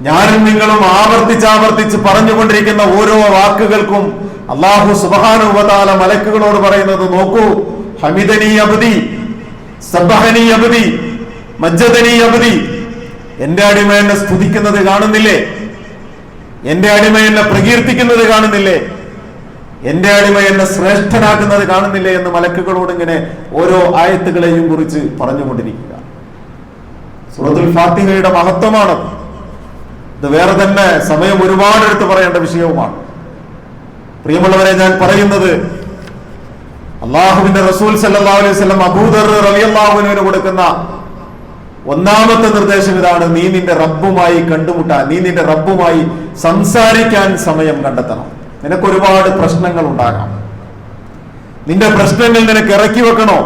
ഞാനും നിങ്ങളും ആവർത്തിച്ച് പറഞ്ഞുകൊണ്ടിരിക്കുന്ന ഓരോ വാക്കുകൾക്കും അല്ലാഹു സുബ്ഹാനഹു വ തആല മലക്കുകളോട് പറയുന്നത്, നോക്കൂ, ഹമിദനി അബ്ദി, സബ്ബഹനി അബ്ദി, മജ്ജദനി അബ്ദി. എന്റെ അടിമ എന്നെ സ്തുതിക്കുന്നത് കാണുന്നില്ലേ? എന്റെ അടിമ എന്നെ പ്രകീർത്തിക്കുന്നത് കാണുന്നില്ലേ? എന്റെ അടിമ എന്നെ ശ്രേഷ്ഠനാക്കുന്നത് കാണുന്നില്ലേ എന്ന് മലക്കുകളോട് ഇങ്ങനെ ഓരോ ആയത്തുകളെയും കുറിച്ച് പറഞ്ഞുകൊണ്ടിരിക്കുക. സൂറത്തുൽ ഫാത്തിഹയുടെ മഹത്വമാണ്. ഇത് വേറെ തന്നെ സമയം ഒരുപാട് എടുത്ത് പറയേണ്ട വിഷയവുമാണ്. പ്രിയമുള്ളവരെ, ഞാൻ പറയുന്നത് അല്ലാഹുവിന്റെ റസൂൽ സല്ലല്ലാഹു അലൈഹി വസല്ലം അബൂദർ റളിയല്ലാഹു അൻഹുവിന് കൊടുക്കുന്ന ഒന്നാമത്തെ നിർദ്ദേശം ഇതാണ്: നീ നിന്റെ റബ്ബുമായി കണ്ടുമുട്ടാൻ, നീ നിന്റെ റബ്ബുമായി സംസാരിക്കാൻ സമയം കണ്ടെത്തണം. നിനക്ക് ഒരുപാട് പ്രശ്നങ്ങൾ ഉണ്ടാകാം. നിന്റെ പ്രശ്നങ്ങൾ നിനക്ക് ഇറക്കി വെക്കണോ?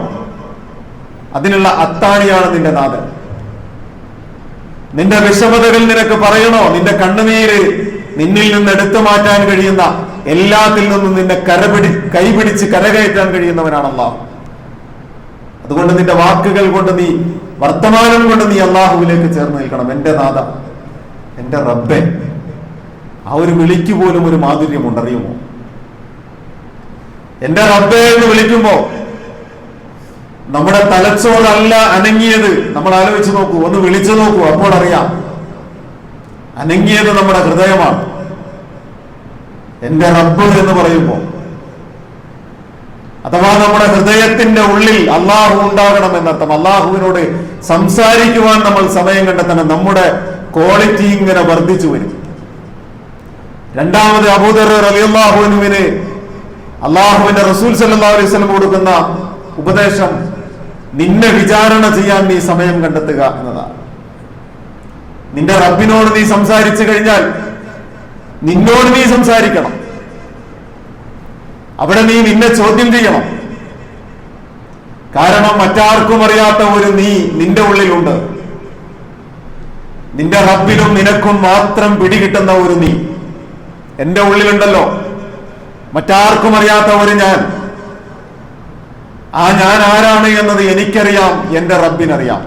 അതിനുള്ള അത്താണിയാണ് നിന്റെ നാഥൻ. നിന്റെ വിഷമതകൾ നിനക്ക് പറയണോ? നിന്റെ കണ്ണുനീര് നിന്നിൽ നിന്ന് എടുത്തു മാറ്റാൻ കഴിയുന്ന, എല്ലാത്തിൽ നിന്നും നിന്നെ കൈപിടിച്ച് കരകയറ്റാൻ കഴിയുന്നവനാണ് അല്ലാഹു. അതുകൊണ്ട് നിന്റെ വാക്കുകൾ കൊണ്ട്, നീ വർത്തമാനം കൊണ്ട് നീ അല്ലാഹുവിലേക്ക് ചേർന്ന് നിൽക്കണം. എന്റെ നാഥ, എന്റെ റബ്ബെ. ആ ഒരു വിളിക്ക് പോലും ഒരു മാധുര്യമുണ്ട്, അറിയുമോ? എന്റെ റബ്ബെ എന്ന് വിളിക്കുമ്പോ നമ്മുടെ തലച്ചോറല്ല അനങ്ങിയത്. നമ്മൾ ആലോചിച്ച് നോക്കൂ, ഒന്ന് വിളിച്ചു നോക്കൂ, അപ്പോൾ അറിയാം. അനങ്ങിയത് നമ്മുടെ ഹൃദയമാണ്. എന്റെ റബ്ബ് എന്ന് പറയുമ്പോ, അഥവാ നമ്മുടെ ഹൃദയത്തിന്റെ ഉള്ളിൽ അള്ളാഹു ഉണ്ടാകണം എന്നർത്ഥം. അള്ളാഹുവിനോട് സംസാരിക്കുവാൻ നമ്മൾ സമയം കണ്ടെത്തണം. നമ്മുടെ ക്വാളിറ്റി ഇങ്ങനെ വർദ്ധിച്ചു വരും. രണ്ടാമത് അബൂദർ റളിയല്ലാഹു അൻഹുവിന് അള്ളാഹുവിന്റെ റസൂൽ സല്ലല്ലാഹു അലൈഹി വസല്ലം കൊടുക്കുന്ന ഉപദേശം, നിന്നെ വിചാരണ ചെയ്യാൻ നീ സമയം കണ്ടെത്തുക എന്നതാണ്. നിന്റെ റബ്ബിനോട് നീ സംസാരിച്ചു കഴിഞ്ഞാൽ നിന്നോട് നീ സംസാരിക്കണം. അവിടെ നീ നിന്നെ ചോദ്യം ചെയ്യണം. കാരണം മറ്റാർക്കും അറിയാത്ത ഒരു നീ നിന്റെ ഉള്ളിലുണ്ട്. നിന്റെ റബ്ബിനും നിനക്കും മാത്രം പിടികിട്ടുന്ന ഒരു നീ എന്റെ ഉള്ളിലുണ്ടല്ലോ. മറ്റാർക്കും അറിയാത്ത ഒരു ഞാൻ. ആ ഞാൻ ആരാണ് എന്നത് എനിക്കറിയാം, എന്റെ റബ്ബിനറിയാം.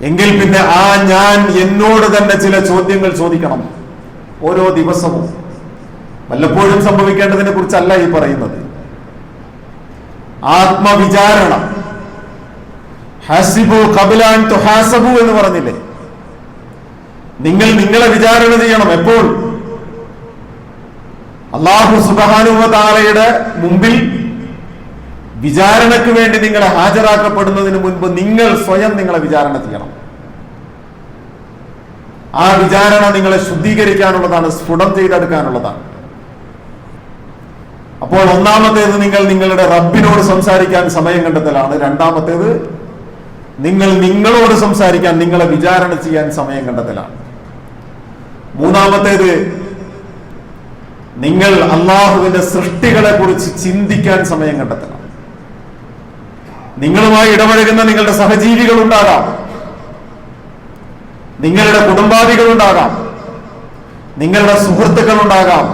എങ്കിൽ പിന്നെ ആ ഞാൻ എന്നോട് തന്നെ ചില ചോദ്യങ്ങൾ ചോദിക്കണം ഓരോ ദിവസവും. വല്ലപ്പോഴും സംഭവിക്കേണ്ടതിനെ കുറിച്ചല്ല ഈ പറയുന്നത്. ആത്മവിചാരണ, ഹസിബു ഖബ്ല അൻ തുഹാസബു എന്ന് പറഞ്ഞില്ലേ? നിങ്ങൾ നിങ്ങളെ വിചാരണ ചെയ്യണം. എപ്പോൾ? അല്ലാഹു സുബ്ഹാനഹു വ തആലയുടെ മുമ്പിൽ വിചാരണയ്ക്ക് വേണ്ടി നിങ്ങളെ ഹാജരാക്കപ്പെടുന്നതിന് മുൻപ് നിങ്ങൾ സ്വയം നിങ്ങളെ വിചാരണ ചെയ്യണം. ആ വിചാരണ നിങ്ങളെ ശുദ്ധീകരിക്കാനുള്ളതാണ്, സ്ഫുടം ചെയ്തെടുക്കാനുള്ളതാണ്. അപ്പോൾ ഒന്നാമത്തേത് നിങ്ങൾ നിങ്ങളുടെ റബ്ബിനോട് സംസാരിക്കാൻ സമയം കണ്ടെത്തലാണ്. രണ്ടാമത്തേത് നിങ്ങൾ നിങ്ങളോട് സംസാരിക്കാൻ, നിങ്ങളെ വിചാരണ ചെയ്യാൻ സമയം കണ്ടെത്തലാണ്. മൂന്നാമത്തേത് നിങ്ങൾ അള്ളാഹുവിന്റെ സൃഷ്ടികളെ കുറിച്ച് ചിന്തിക്കാൻ സമയം കണ്ടെത്തണം. നിങ്ങളുമായി ഇടപഴകുന്ന നിങ്ങളുടെ സഹജീവികൾ ഉണ്ടാകാം, നിങ്ങളുടെ കുടുംബാദികൾ ഉണ്ടാകാം, നിങ്ങളുടെ സുഹൃത്തുക്കൾ ഉണ്ടാകാം,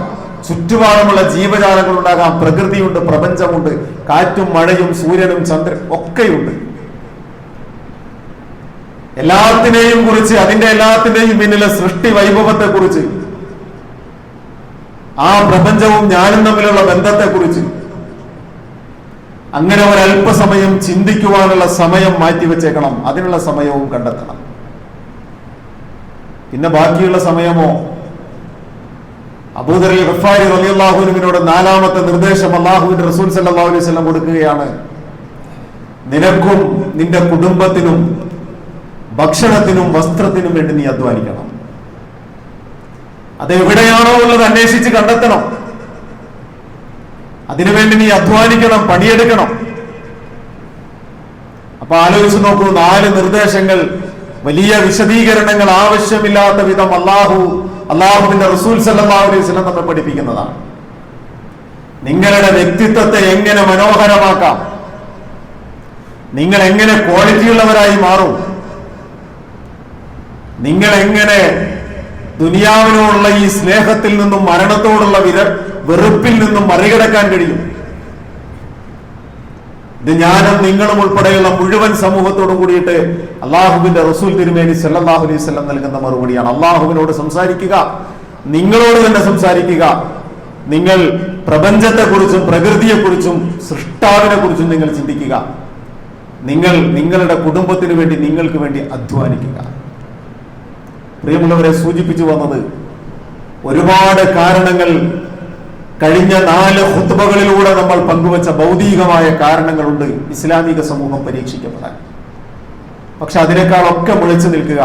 ചുറ്റുപാടുമുള്ള ജീവജാലങ്ങൾ ഉണ്ടാകാം, പ്രകൃതിയുണ്ട്, പ്രപഞ്ചമുണ്ട്, കാറ്റും മഴയും സൂര്യനും ചന്ദ്രൻ ഒക്കെയുണ്ട്. എല്ലാത്തിനെയും കുറിച്ച്, അതിന്റെ എല്ലാത്തിന്റെയും പിന്നിലെ സൃഷ്ടി വൈഭവത്തെ കുറിച്ച്, ആ പ്രപഞ്ചവും ഞാനും തമ്മിലുള്ള ബന്ധത്തെ കുറിച്ച് അങ്ങനെ ഒരല്പസമയം ചിന്തിക്കുവാനുള്ള സമയം മാറ്റിവെച്ചേക്കണം. അതിനുള്ള സമയവും കണ്ടെത്തണം. പിന്നെ ബാക്കിയുള്ള സമയമോ? അബൂദർ ഗഫാരി റളിയല്ലാഹു അൻഹുവിനോട് നാലാമത്തെ നിർദ്ദേശം അല്ലാഹുവിന്റെ റസൂൽ സല്ലല്ലാഹു അലൈഹി വസല്ലം കൊടുക്കുകയാണ്. നിനക്കും നിന്റെ കുടുംബത്തിനും ഭക്ഷണത്തിനും വസ്ത്രത്തിനും വേണ്ടി നീ അധ്വാനിക്കണം. അതെവിടെയാണോ ഉള്ളത് അന്വേഷിച്ച് കണ്ടെത്തണം. അതിനുവേണ്ടി നീ അധ്വാനിക്കണം, പണിയെടുക്കണം. അപ്പൊ ആലോചിച്ച് നോക്കൂ, 4 നിർദ്ദേശങ്ങൾ, വലിയ വിശദീകരണങ്ങൾ ആവശ്യമില്ലാത്ത വിധം അള്ളാഹുവിന്റെ റസൂൽ സല്ലല്ലാഹു അലൈഹി വസല്ലം നമ്മെ പഠിപ്പിക്കുന്നതാണ്. നിങ്ങളുടെ വ്യക്തിത്വത്തെ എങ്ങനെ മനോഹരമാക്കാം, നിങ്ങൾ എങ്ങനെ ക്വാളിറ്റിയുള്ളവരായി മാറും, നിങ്ങൾ എങ്ങനെ ദുനിയാവിനോടുള്ള ഈ സ്നേഹത്തിൽ നിന്നും മരണത്തോടുള്ള വെറുപ്പിൽ നിന്നും മറികടക്കാൻ കഴിയും. ഇത് ഞാനും നിങ്ങളും ഉൾപ്പെടെയുള്ള മുഴുവൻ സമൂഹത്തോടും കൂടിയിട്ട് അള്ളാഹുവിന്റെ റസൂൽ തിരുമേനി സല്ലല്ലാഹു അലൈഹി വസല്ലം നൽകുന്ന മറുപടിയാണ്. അള്ളാഹുവിനോട് സംസാരിക്കുക, നിങ്ങളോട് തന്നെ സംസാരിക്കുക. നിങ്ങൾ പ്രപഞ്ചത്തെക്കുറിച്ചും പ്രകൃതിയെക്കുറിച്ചും സൃഷ്ടാവിനെ കുറിച്ചും നിങ്ങൾ ചിന്തിക്കുക. നിങ്ങൾ നിങ്ങളുടെ കുടുംബത്തിന് വേണ്ടി, നിങ്ങൾക്ക് വേണ്ടി അധ്വാനിക്കുക. പ്രിയമുള്ളവരെ, സൂചിപ്പിച്ചു വന്നത് ഒരുപാട് കാരണങ്ങൾ കഴിഞ്ഞ 4 ഖുത്ബകളിലൂടെ നമ്മൾ പങ്കുവച്ച ഭൗതികമായ കാരണങ്ങളുണ്ട് ഇസ്ലാമിക സമൂഹം പരീക്ഷിക്കപ്പെടാൻ. പക്ഷെ അതിനേക്കാളൊക്കെ മുളിച്ചു നിൽക്കുക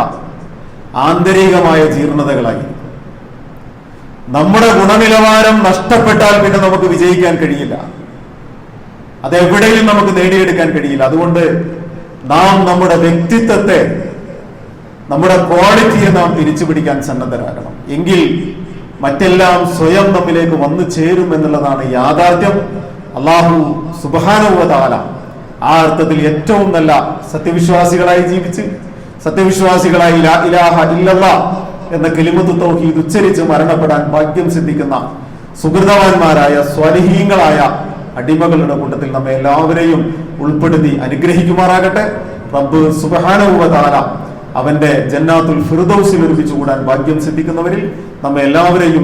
ആന്തരികമായ ജീർണതകളായി. നമ്മുടെ ഗുണനിലവാരം നഷ്ടപ്പെട്ടാൽ പിന്നെ നമുക്ക് വിജയിക്കാൻ കഴിയില്ല. അതെവിടെയും നമുക്ക് നേടിയെടുക്കാൻ കഴിയില്ല. അതുകൊണ്ട് നാം നമ്മുടെ വ്യക്തിത്വത്തെ, നമ്മുടെ ക്വാളിറ്റിയെ നാം തിരിച്ചു പിടിക്കാൻ സന്നദ്ധരാകണം. എങ്കിൽ മറ്റെല്ലാം സ്വയം നമ്മിലേക്ക് വന്നു ചേരും എന്നുള്ളതാണ് യാഥാർത്ഥ്യം. അല്ലാഹു സുബ്ഹാനഹു വ തആല ആ അർത്ഥത്തിൽ ഏറ്റവും നല്ല സത്യവിശ്വാസികളായി ജീവിച്ച്, സത്യവിശ്വാസികളായി ലാ ഇലാഹ ഇല്ലല്ലാഹ് എന്ന കലിമത്തു തൗഹീദ് ഉച്ചരിച്ച് മരണപ്പെടാൻ ഭാഗ്യം സിദ്ധിക്കുന്ന സുഹൃതവാന്മാരായ സ്വാലിഹീങ്ങളായ അടിമകളുടെ കൂട്ടത്തിൽ നമ്മെ എല്ലാവരെയും ഉൾപ്പെടുത്തി അനുഗ്രഹിക്കുമാറാകട്ടെ. റബ്ബ് സുബ്ഹാനഹു വ തആല അവന്റെ ജന്നാത്തുൽ ഫിർദൗസിൽ ഒരുമിച്ച് കൂടാൻ ഭാഗ്യം സിദ്ധിക്കുന്നവരിൽ നമ്മെ എല്ലാവരെയും